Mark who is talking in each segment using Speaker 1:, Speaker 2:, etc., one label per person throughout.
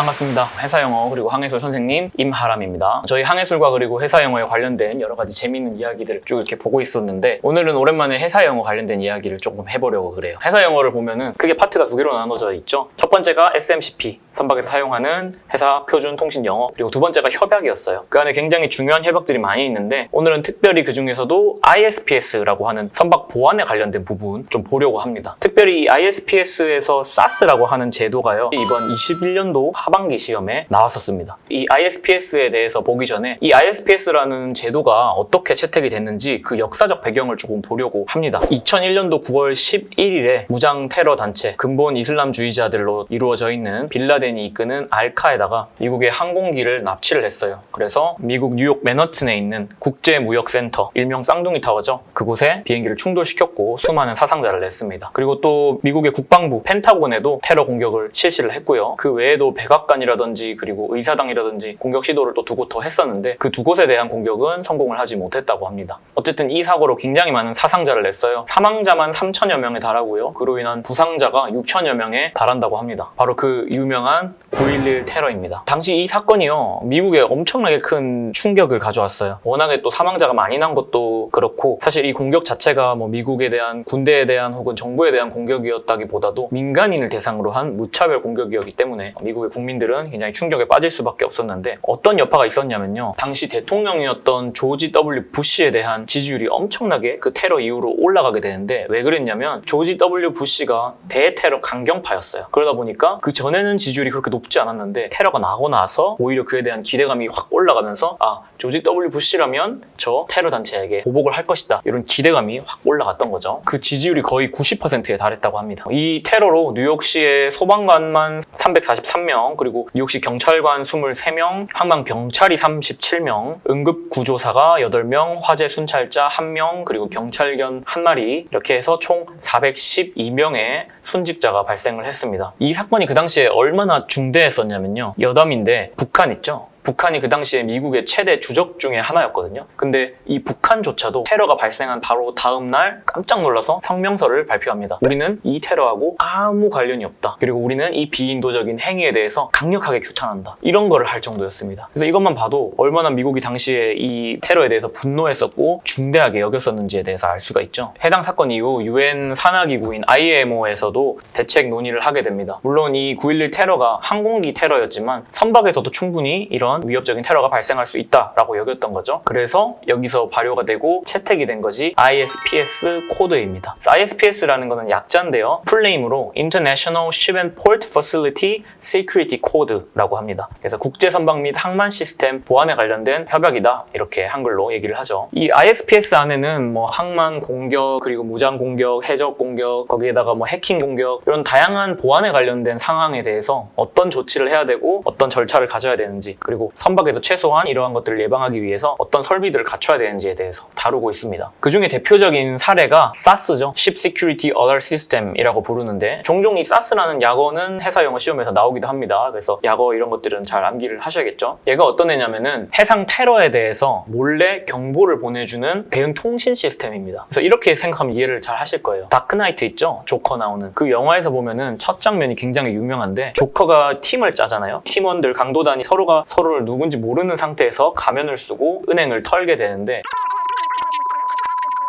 Speaker 1: 반갑습니다. 회사영어 그리고 항해술 선생님 임하람입니다. 저희 항해술과 그리고 회사영어에 관련된 여러 가지 재미있는 이야기들을 쭉 이렇게 보고 있었는데 오늘은 오랜만에 회사영어 관련된 이야기를 조금 해보려고 그래요. 회사영어를 보면은 크게 파트가 두 개로 나눠져 있죠. 첫 번째가 SMCP, 선박에서 사용하는 회사 표준 통신 영어, 그리고 두 번째가 협약이었어요. 그 안에 굉장히 중요한 협약들이 많이 있는데 오늘은 특별히 그 중에서도 ISPS라고 하는 선박 보안에 관련된 부분 좀 보려고 합니다. 특별히 이 ISPS에서 SAS라고 하는 제도가요, 이번 21년도 하반기 시험에 나왔었습니다. 이 ISPS에 대해서 보기 전에 이 ISPS라는 제도가 어떻게 채택이 됐는지 그 역사적 배경을 조금 보려고 합니다. 2001년도 9월 11일에 무장 테러 단체 근본 이슬람주의자들로 이루어져 있는 빌라덴이 이끄는 알카에다가 미국의 항공기를 납치를 했어요. 그래서 미국 뉴욕 맨허튼에 있는 국제무역센터, 일명 쌍둥이 타워죠. 그곳에 비행기를 충돌시켰고 수많은 사상자를 냈습니다. 그리고 또 미국의 국방부 펜타곤에도 테러 공격을 실시를 했고요. 그 외에도 백악관이라든지 그리고 의사당이라든지 공격 시도를 또 두 곳 더 했었는데 그 두 곳에 대한 공격은 성공을 하지 못했다고 합니다. 어쨌든 이 사고로 굉장히 많은 사상자를 냈어요. 사망자만 3천여 명에 달하고요. 그로 인한 부상자가 6천여 명에 달한다고 합니다. 바로 그 유명한 9.11 테러입니다. 당시 이 사건이요, 미국에 엄청나게 큰 충격을 가져왔어요. 워낙에 또 사망자가 많이 난 것도 그렇고, 사실 이 공격 자체가 뭐 미국에 대한, 군대에 대한 혹은 정부에 대한 공격이었다기보다도 민간인을 대상으로 한 무차별 공격이었기 때문에 미국의 국민들은 굉장히 충격에 빠질 수밖에 없었는데, 어떤 여파가 있었냐면요, 당시 대통령이었던 조지 W 부시에 대한 지지율이 엄청나게 그 테러 이후로 올라가게 되는데, 왜 그랬냐면 조지 W 부시가 대테러 강경파였어요. 그러다 보니까 그 전에는 지지율이 그렇게 높지 않았는데 테러가 나고 나서 오히려 그에 대한 기대감이 확 올라가면서, 아, 조지 W 부시라면 저 테러 단체에게 보복을 할 것이다, 이런 기대감이 확 올라갔던 거죠. 그 지지율이 거의 90%에 달했다고 합니다. 이 테러로 뉴욕시의 소방관만 343명, 그리고 뉴욕시 경찰관 23명, 항만 경찰이 37명, 응급구조사가 8명, 화재 순찰자 1명, 그리고 경찰견 1마리, 이렇게 해서 총 412명의 순직자가 발생을 했습니다. 이 사건이 그 당시에 얼마나 중대했었냐면요, 여담인데 북한 있죠? 북한이 그 당시에 미국의 최대 주적 중에 하나였거든요. 근데 이 북한조차도 테러가 발생한 바로 다음 날 깜짝 놀라서 성명서를 발표합니다. 우리는 이 테러하고 아무 관련이 없다. 그리고 우리는 이 비인도적인 행위에 대해서 강력하게 규탄한다. 이런 거를 할 정도였습니다. 그래서 이것만 봐도 얼마나 미국이 당시에 이 테러에 대해서 분노했었고 중대하게 여겼었는지에 대해서 알 수가 있죠. 해당 사건 이후 UN 산하기구인 IMO에서도 대책 논의를 하게 됩니다. 물론 이 9.11 테러가 항공기 테러였지만 선박에서도 충분히 이런 위협적인 테러가 발생할 수 있다라고 여겼던 거죠. 그래서 여기서 발효가 되고 채택이 된 것이 ISPS 코드입니다. ISPS라는 것은 약자인데요, 풀네임으로 International Ship and Port Facility Security Code라고 합니다. 그래서 국제선박 및 항만 시스템 보안에 관련된 협약이다, 이렇게 한글로 얘기를 하죠. 이 ISPS 안에는 뭐 항만 공격, 그리고 무장 공격, 해적 공격, 거기에다가 뭐 해킹 공격, 이런 다양한 보안에 관련된 상황에 대해서 어떤 조치를 해야 되고 어떤 절차를 가져야 되는지, 그리고 선박에서 최소한 이러한 것들을 예방하기 위해서 어떤 설비들을 갖춰야 되는지에 대해서 다루고 있습니다. 그 중에 대표적인 사례가 SAS죠. Ship Security Alert System이라고 부르는데, 종종 이 SAS라는 약어는 회사 영어 시험에서 나오기도 합니다. 그래서 약어 이런 것들은 잘 암기를 하셔야겠죠. 얘가 어떤 애냐면은 해상 테러에 대해서 몰래 경보를 보내주는 대응 통신 시스템입니다. 그래서 이렇게 생각하면 이해를 잘 하실 거예요. 다크나이트 있죠? 조커 나오는 그 영화에서 보면은 첫 장면이 굉장히 유명한데, 조커가 팀을 짜잖아요. 팀원들 강도단이 서로가 서로를 누군지 모르는 상태에서 가면을 쓰고 은행을 털게 되는데,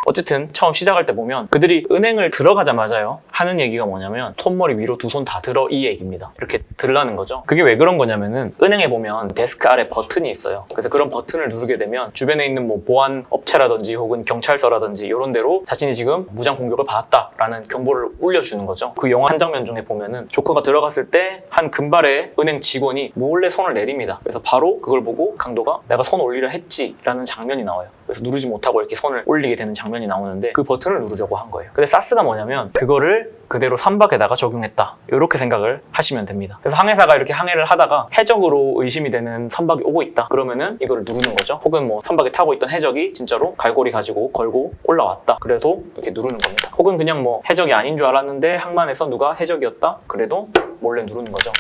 Speaker 1: 어쨌든 처음 시작할 때 보면 그들이 은행을 들어가자마자요 하는 얘기가 뭐냐면 손머리 위로 두 손 다 들어, 이 얘기입니다. 이렇게 들라는 거죠. 그게 왜 그런 거냐면은 은행에 보면 데스크 아래 버튼이 있어요. 그래서 그런 버튼을 누르게 되면 주변에 있는 뭐 보안 업체라든지 혹은 경찰서라든지 이런 데로 자신이 지금 무장 공격을 받았다라는 경보를 울려주는 거죠. 그 영화 한 장면 중에 보면은 조커가 들어갔을 때 한 금발의 은행 직원이 몰래 손을 내립니다. 그래서 바로 그걸 보고 강도가 내가 손 올리려 했지 라는 장면이 나와요. 그래서 누르지 못하고 이렇게 손을 올리게 되는 장면이 나오는데, 그 버튼을 누르려고 한 거예요. 근데 사스가 뭐냐면 그거를 그대로 선박에다가 적용했다, 이렇게 생각을 하시면 됩니다. 그래서 항해사가 이렇게 항해를 하다가 해적으로 의심이 되는 선박이 오고 있다, 그러면은 이거를 누르는 거죠. 혹은 뭐 선박에 타고 있던 해적이 진짜로 갈고리 가지고 걸고 올라왔다, 그래도 이렇게 누르는 겁니다. 혹은 그냥 뭐 해적이 아닌 줄 알았는데 항만에서 누가 해적이었다, 그래도 몰래 누르는 거죠.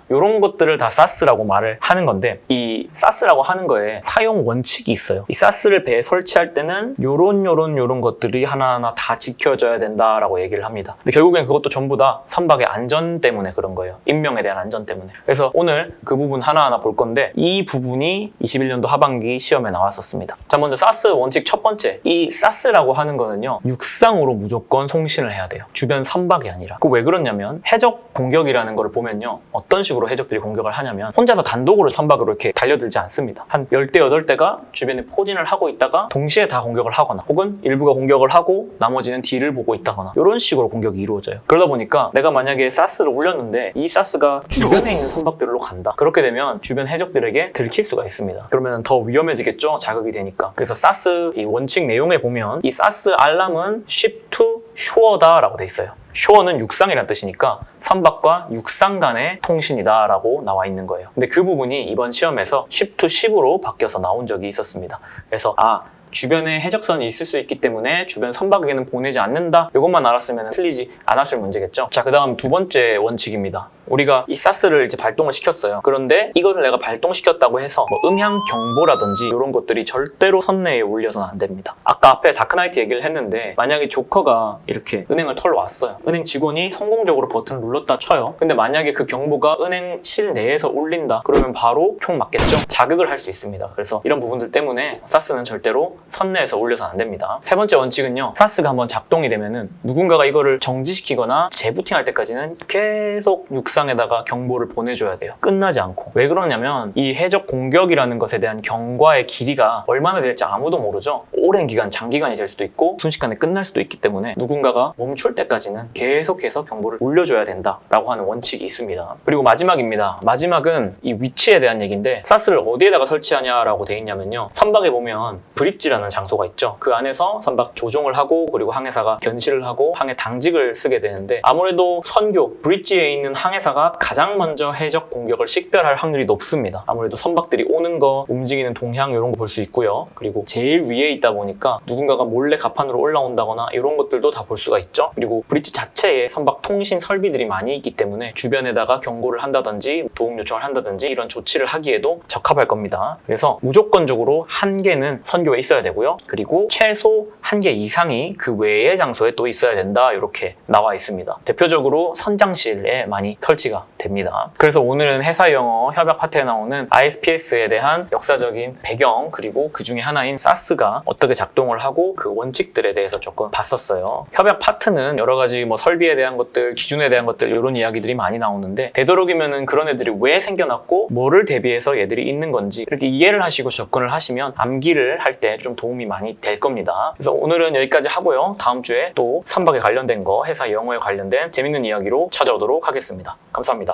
Speaker 1: 이런 것들을 다 SAS라고 말을 하는 건데, 이 사스라고 하는 거에 사용 원칙이 있어요. 이 사스를 배에 설치할 때는 요런 것들이 하나하나 다 지켜져야 된다라고 얘기를 합니다. 근데 결국엔 그것도 전부 다 선박의 안전 때문에 그런 거예요. 인명에 대한 안전 때문에. 그래서 오늘 그 부분 하나하나 볼 건데 이 부분이 21년도 하반기 시험에 나왔었습니다. 자, 먼저 사스 원칙 첫 번째. 이 사스라고 하는 거는요, 육상으로 무조건 송신을 해야 돼요. 주변 선박이 아니라. 그 왜 그러냐면 해적 공격이라는 걸 보면요, 어떤 식으로 해적들이 공격을 하냐면 혼자서 단독으로 선박으로 이렇게 달려들지 않습니다. 한 10대, 8대가 주변에 포진을 하고 있다가 동시에 다 공격을 하거나 혹은 일부가 공격을 하고 나머지는 뒤를 보고 있다거나 이런 식으로 공격이 이루어져요. 그러다 보니까 내가 만약에 사스를 올렸는데 이 사스가 주변에 있는 선박들로 간다. 그렇게 되면 주변 해적들에게 들킬 수가 있습니다. 그러면 더 위험해지겠죠? 자극이 되니까. 그래서 사스 이 원칙 내용에 보면 이 사스 알람은 ship to shore다라고 돼 있어요. shore는 육상이라는 뜻이니까 선박과 육상 간의 통신이다 라고 나와 있는 거예요. 근데 그 부분이 이번 시험에서 ship to ship으로 바뀌어서 나온 적이 있었습니다. 그래서 주변에 해적선이 있을 수 있기 때문에 주변 선박에게는 보내지 않는다. 이것만 알았으면 틀리지 않았을 문제겠죠. 자, 그 다음 두 번째 원칙입니다. 우리가 이 사스를 이제 발동을 시켰어요. 그런데 이것을 내가 발동시켰다고 해서 음향 경보라든지 이런 것들이 절대로 선내에 울려서는 안 됩니다. 아까 앞에 다크나이트 얘기를 했는데 만약에 조커가 이렇게 은행을 털러 왔어요. 은행 직원이 성공적으로 버튼을 눌렀다 쳐요. 근데 만약에 그 경보가 은행 실내에서 울린다. 그러면 바로 총 맞겠죠? 자극을 할 수 있습니다. 그래서 이런 부분들 때문에 사스는 절대로 선내에서 울려서는 안 됩니다. 세 번째 원칙은요, 사스가 한번 작동이 되면은 누군가가 이거를 정지시키거나 재부팅할 때까지는 계속 육상에다가 경보를 보내줘야 돼요. 끝나지 않고. 왜 그러냐면 이 해적 공격이라는 것에 대한 경과의 길이가 얼마나 될지 아무도 모르죠. 오랜 기간, 장기간이 될 수도 있고 순식간에 끝날 수도 있기 때문에 누군가가 멈출 때까지는 계속해서 경보를 울려줘야 된다라고 하는 원칙이 있습니다. 그리고 마지막입니다. 마지막은 이 위치에 대한 얘기인데 사스를 어디에다가 설치하냐라고 돼 있냐면요, 선박에 보면 브릿지라는 장소가 있죠. 그 안에서 선박 조종을 하고 그리고 항해사가 견실을 하고 항해 당직을 쓰게 되는데 아무래도 선교, 브릿지에 있는 항해사가 가장 먼저 해적 공격을 식별할 확률이 높습니다. 아무래도 선박들이 오는 거, 움직이는 동향 이런 거 볼 수 있고요. 그리고 제일 위에 있다 보니까 누군가가 몰래 갑판으로 올라온다거나 이런 것들도 다 볼 수가 있죠. 그리고 브릿지 자체에 선박 통신 설비들이 많이 있기 때문에 주변에다가 경고를 한다든지 도움 요청을 한다든지 이런 조치를 하기에도 적합할 겁니다. 그래서 무조건적으로 한 개는 선교에 있어야 되고요. 그리고 최소 한 개 이상이 그 외의 장소에 또 있어야 된다. 이렇게 나와 있습니다. 대표적으로 선장실에 많이 설치가 됩니다. 그래서 오늘은 회사영어 협약 파트에 나오는 ISPS에 대한 역사적인 배경 그리고 그 중에 하나인 사스가 어떻게 작동을 하고 그 원칙들에 대해서 조금 봤었어요. 협약 파트는 여러 가지 설비에 대한 것들, 기준에 대한 것들 이런 이야기들이 많이 나오는데 되도록이면은 그런 애들이 왜 생겨났고 뭐를 대비해서 얘들이 있는 건지 이렇게 이해를 하시고 접근을 하시면 암기를 할 때 좀 도움이 많이 될 겁니다. 그래서 오늘은 여기까지 하고요. 다음 주에 또 선박에 관련된 거, 회사 영어에 관련된 재밌는 이야기로 찾아오도록 하겠습니다. 감사합니다.